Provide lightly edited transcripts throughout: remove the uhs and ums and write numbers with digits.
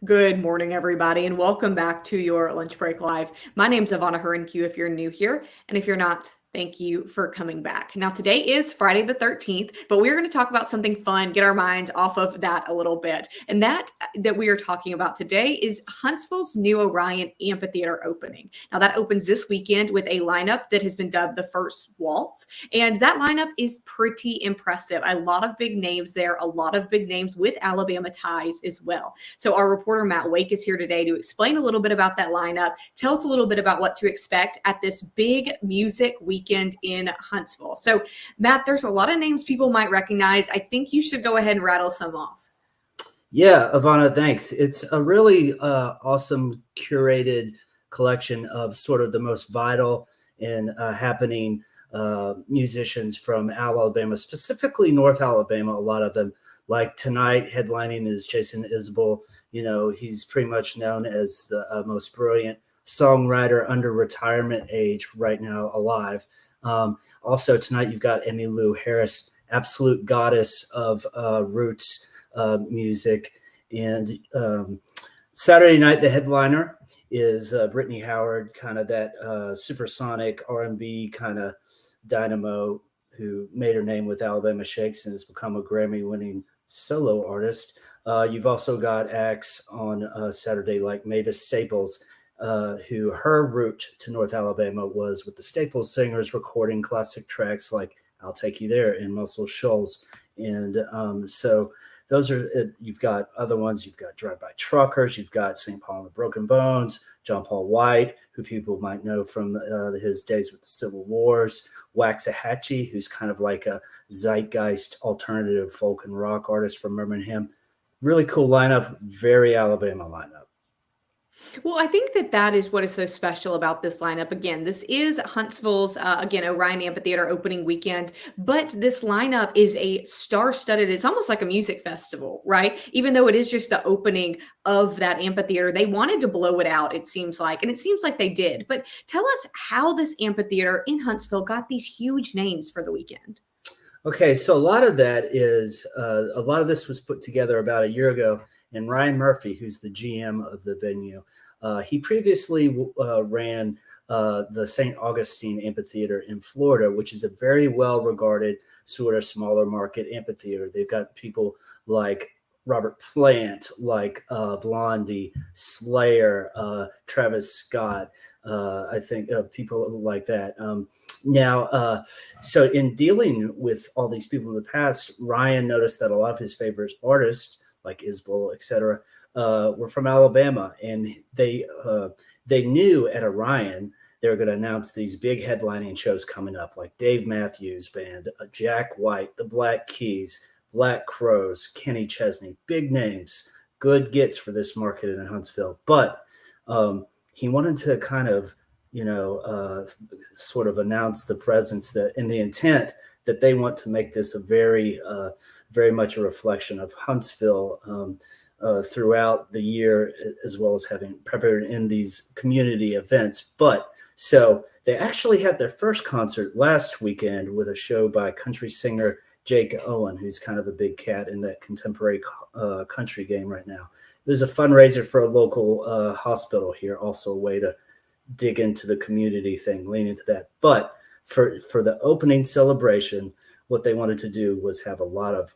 Good morning, everybody, and welcome back to your Lunch Break Live. My name's Ivana Hurrenque if you're new here, and if you're not, thank you for coming back. Now, today is Friday the 13th, but we're going to talk about something fun, get our minds off of that a little bit. And that we are talking about today is Huntsville's new Orion Amphitheater opening. Now, that opens this weekend with a lineup that has been dubbed the First Waltz, and that lineup is pretty impressive. A lot of big names there, a lot of big names with Alabama ties as well. So our reporter Matt Wake is here today to explain a little bit about that lineup, tell us a little bit about what to expect at this big music weekend in Huntsville. So Matt, there's a lot of names people might recognize. I think you should go ahead and rattle some off. Yeah, Ivana, thanks. It's a really awesome curated collection of sort of the most vital and happening musicians from Alabama, specifically North Alabama. A lot of them, like tonight, headlining is Jason Isbell. You know, he's pretty much known as the most brilliant songwriter under retirement age right now alive. Also tonight, you've got Emmylou Harris, absolute goddess of roots music. And Saturday night, the headliner is Brittany Howard, kind of that supersonic R&B kind of dynamo who made her name with Alabama Shakes and has become a Grammy-winning solo artist. You've also got acts on Saturday like Mavis Staples, who her route to North Alabama was with the Staples Singers, recording classic tracks like I'll Take You There and Muscle Shoals. And so those are, you've got other ones. You've got Drive-By Truckers. You've got St. Paul and the Broken Bones, John Paul White, who people might know from his days with the Civil Wars, Waxahachie, who's kind of like a zeitgeist alternative folk and rock artist from Birmingham. Really cool lineup, very Alabama lineup. Well, I think that is what is so special about this lineup. Again, this is Huntsville's, Orion Amphitheater opening weekend, but this lineup is a star-studded, it's almost like a music festival, right? Even though it is just the opening of that amphitheater, they wanted to blow it out, it seems like, and it seems like they did. But tell us how this amphitheater in Huntsville got these huge names for the weekend. Okay, so a lot of that is, a lot of this was put together about a year ago. And Ryan Murphy, who's the GM of the venue, he previously ran the St. Augustine Amphitheater in Florida, which is a very well-regarded sort of smaller market amphitheater. They've got people like Robert Plant, like Blondie, Slayer, Travis Scott, I think people like that. So in dealing with all these people in the past, Ryan noticed that a lot of his favorite artists, like Isbell, et cetera, were from Alabama. And they knew at Orion they were going to announce these big headlining shows coming up, like Dave Matthews Band, Jack White, the Black Keys, Black Crows, Kenny Chesney, big names, good gets for this market in Huntsville. But he wanted to kind of, sort of announce the presence that and the intent that they want to make this a very much a reflection of Huntsville throughout the year, as well as having prepared in these community events. But so they actually had their first concert last weekend with a show by country singer Jake Owen, who's kind of a big cat in that contemporary country game right now. There's a fundraiser for a local hospital here, also a way to dig into the community thing, lean into that. But for the opening celebration, what they wanted to do was have a lot of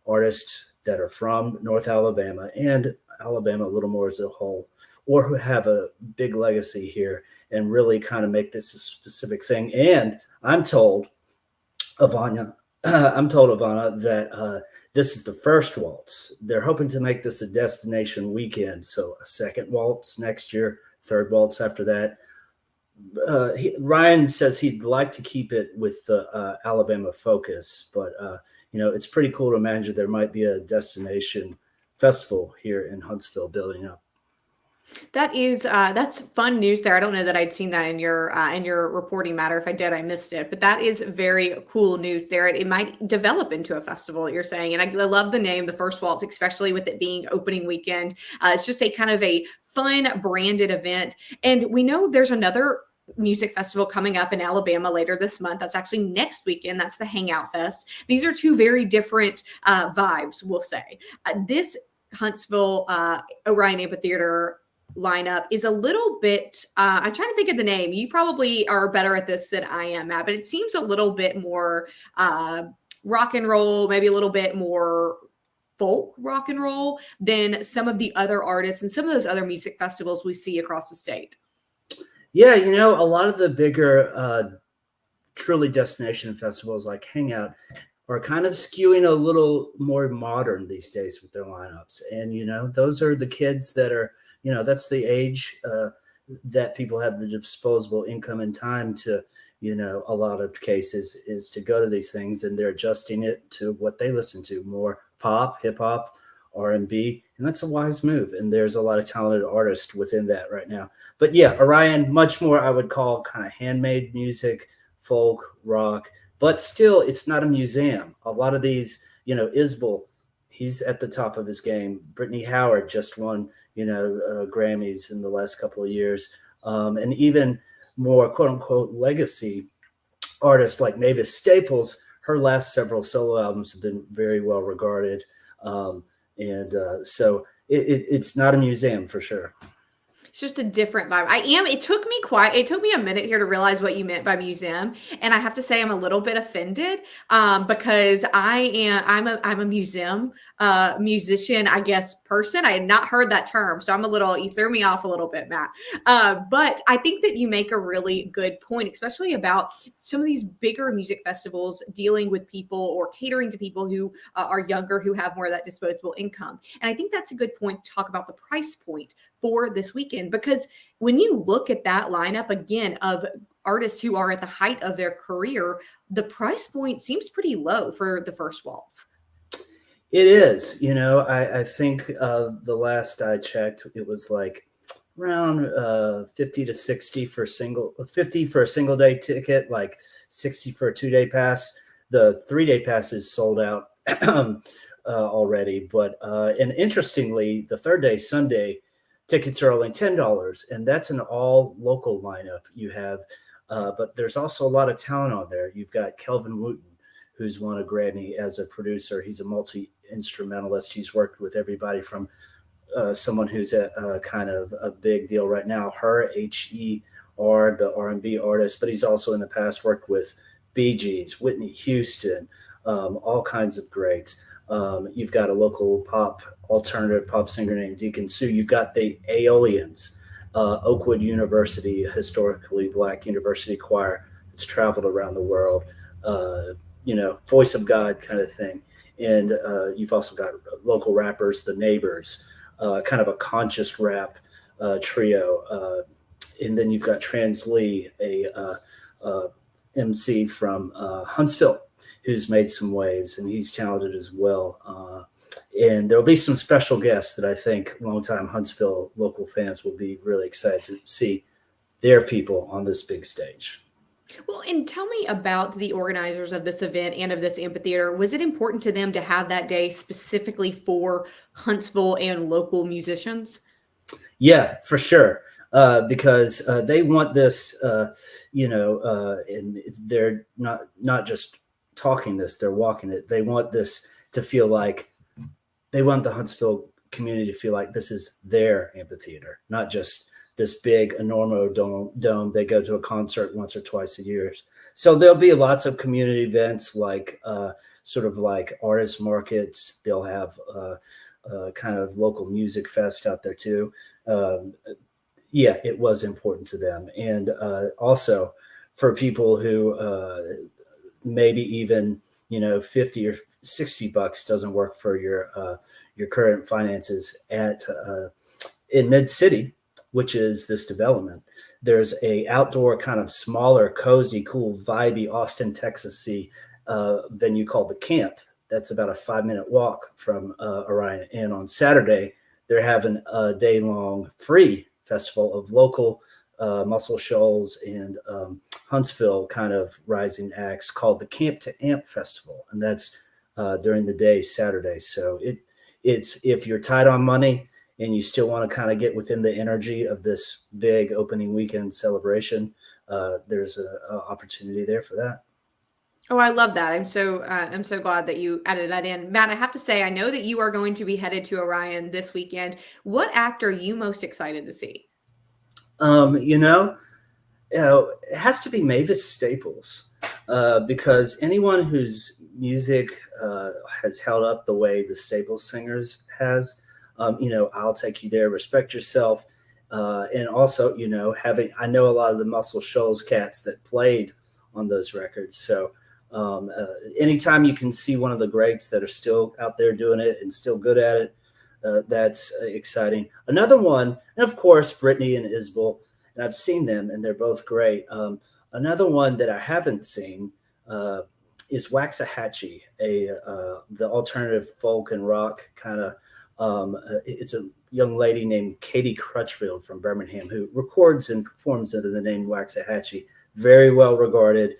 artists that are from North Alabama and Alabama a little more as a whole, or who have a big legacy here, and really kind of make this a specific thing. And I'm told, Ivana, that this is the first waltz. They're hoping to make this a destination weekend. So a second waltz next year, third waltz after that. Ryan says he'd like to keep it with the Alabama focus, but it's pretty cool to imagine there might be a destination festival here in Huntsville building up. That's fun news there. I don't know that I'd seen that in your reporting, matter. If I did, I missed it. But that is very cool news there. It might develop into a festival that you're saying, and I love the name, the First Waltz, especially with it being opening weekend. It's just a kind of a fun branded event, and we know there's another music festival coming up in Alabama later this month. That's actually next weekend. That's the Hangout Fest. These are two very different vibes, we'll say. This Huntsville Orion Amphitheater lineup is a little bit I'm trying to think of the name. You probably are better at this than I am, Matt, but it seems a little bit more rock and roll, maybe a little bit more folk rock and roll than some of the other artists and some of those other music festivals we see across the state. Yeah, a lot of the bigger truly destination festivals like Hangout are kind of skewing a little more modern these days with their lineups. And, those are the kids that are, that's the age that people have the disposable income and time to, a lot of cases is to go to these things, and they're adjusting it to what they listen to, more pop, hip hop, R&B, and that's a wise move. And there's a lot of talented artists within that right now. But yeah, Orion, much more I would call kind of handmade music, folk, rock, but still it's not a museum. A lot of these, Isbell, he's at the top of his game. Brittany Howard just won, Grammys in the last couple of years. And even more quote unquote legacy artists like Mavis Staples, her last several solo albums have been very well regarded. So it's not a museum for sure. It's just a different vibe. It took me a minute here to realize what you meant by museum. And I have to say I'm a little bit offended because I'm a museum musician, I guess, person. I had not heard that term. So you threw me off a little bit, Matt. But I think that you make a really good point, especially about some of these bigger music festivals dealing with people or catering to people who are younger, who have more of that disposable income. And I think that's a good point to talk about the price point for this weekend, because when you look at that lineup again of artists who are at the height of their career, the price point seems pretty low for the First Waltz. It is. I think the last I checked, it was like around 50 to 60 for 50 for a single day ticket, like 60 for a 2-day pass. The 3-day pass is sold out already. But and interestingly, the third day, Sunday, tickets are only $10, and that's an all local lineup you have. But there's also a lot of talent on there. You've got Kelvin Wooten, who's won a Grammy as a producer. He's a multi-instrumentalist. He's worked with everybody from someone who's a kind of a big deal right now, H.E.R., the R&B artist, but he's also in the past worked with Bee Gees, Whitney Houston, all kinds of greats. You've got a local alternative pop singer named Deacon Sue. You've got the Aeolians, Oakwood University, a historically Black university choir that's traveled around the world, voice of God kind of thing. And you've also got local rappers, the Neighbors, kind of a conscious rap trio. And then you've got Trans Lee, a MC from Huntsville, who's made some waves, and he's talented as well. And there'll be some special guests that I think longtime Huntsville local fans will be really excited to see their people on this big stage. Well, and tell me about the organizers of this event and of this amphitheater. Was it important to them to have that day specifically for Huntsville and local musicians? Yeah, for sure. Because they want this, and they're not just talking this, they're walking it. They want this to feel like, they want the Huntsville community to feel like this is their amphitheater, not just this big enormous dome. They go to a concert once or twice a year. So there'll be lots of community events, like sort of like artist markets. They'll have kind of local music fest out there too. Yeah, it was important to them. And also for people who maybe even, 50 or $60 doesn't work for your current finances in Mid-City, which is this development. There's a outdoor kind of smaller, cozy, cool, vibey Austin, Texas-y venue called The Camp. That's about a 5-minute walk from Orion. And on Saturday, they're having a day-long free festival of local Muscle Shoals and Huntsville kind of rising acts called the Camp to Amp Festival. And that's during the day, Saturday. So it's if you're tight on money and you still want to kind of get within the energy of this big opening weekend celebration, there's an opportunity there for that. Oh, I love that. I'm so glad that you added that in. Matt, I have to say, I know that you are going to be headed to Orion this weekend. What act are you most excited to see? You know, it has to be Mavis Staples, because anyone whose music has held up the way the Staples singers has, I'll Take You There, Respect Yourself, and also, I know a lot of the Muscle Shoals cats that played on those records. So anytime you can see one of the greats that are still out there doing it and still good at it, that's exciting. Another one, and of course, Brittany and Isbell, and I've seen them, and they're both great. Another one that I haven't seen is Waxahachie, the alternative folk and rock kind of. It's a young lady named Katie Crutchfield from Birmingham who records and performs under the name Waxahachie. Very well regarded.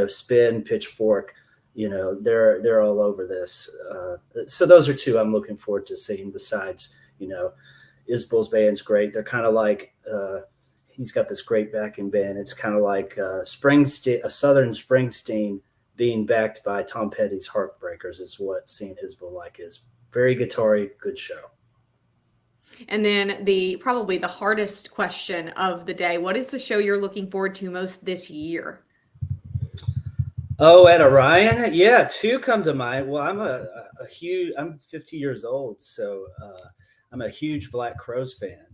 Spin, Pitchfork. They're all over this. So those are two I'm looking forward to seeing. Besides, Isbell's band's great. They're kind of like. He's got this great backing band. It's kind of like Springsteen, a Southern Springsteen being backed by Tom Petty's Heartbreakers is what seeing Isbell like is. Very guitar-y, good show. And then probably the hardest question of the day, what is the show you're looking forward to most this year? Oh, at Orion? Yeah, two come to mind. Well, I'm 50 years old, so I'm a huge Black Crowes fan.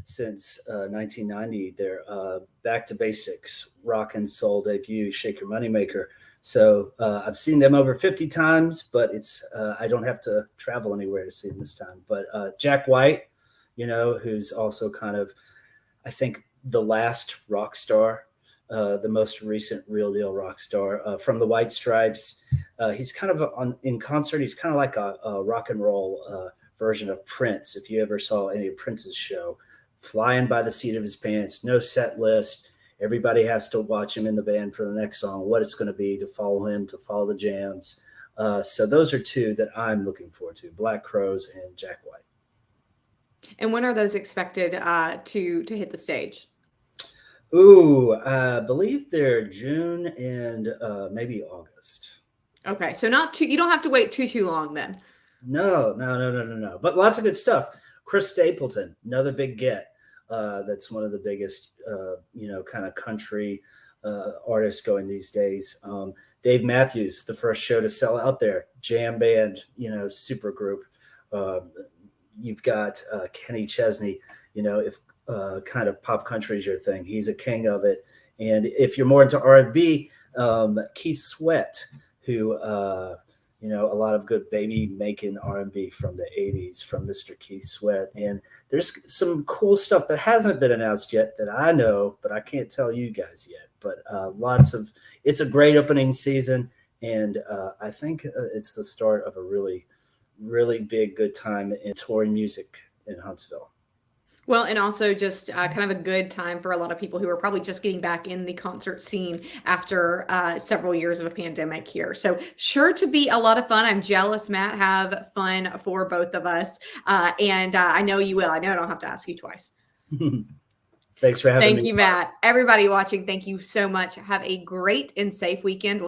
Since 1990, their Back to Basics rock and soul debut, Shake Your Moneymaker. So I've seen them over 50 times, but I don't have to travel anywhere to see them this time. But Jack White, who's also kind of, I think, the last rock star, the most recent real deal rock star from the White Stripes. He's kind of in concert. He's kind of like a rock and roll version of Prince. If you ever saw any of Prince's show, flying by the seat of his pants, no set list. Everybody has to watch him in the band for the next song, what it's going to be, to follow him, to follow the jams. So those are two that I'm looking forward to, Black Crowes and Jack White. And when are those expected to hit the stage? Ooh, I believe they're June and maybe August. Okay, so you don't have to wait too long then. No. But lots of good stuff. Chris Stapleton, another big get. That's one of the biggest, kind of country artists going these days. Dave Matthews, the first show to sell out there. Jam band, super group. You've got Kenny Chesney. If kind of pop country is your thing, he's a king of it. And if you're more into R&B, Keith Sweat, who a lot of good baby making R&B from the 80s from Mr. Keith Sweat. And there's some cool stuff that hasn't been announced yet that I know, but I can't tell you guys yet. But it's a great opening season. And I think it's the start of a really, really big, good time in touring music in Huntsville. Well, and also just kind of a good time for a lot of people who are probably just getting back in the concert scene after several years of a pandemic here. So sure to be a lot of fun. I'm jealous, Matt. Have fun for both of us. And I know you will. I know I don't have to ask you twice. Thanks for having me. Thank you, Matt. Everybody watching, thank you so much. Have a great and safe weekend.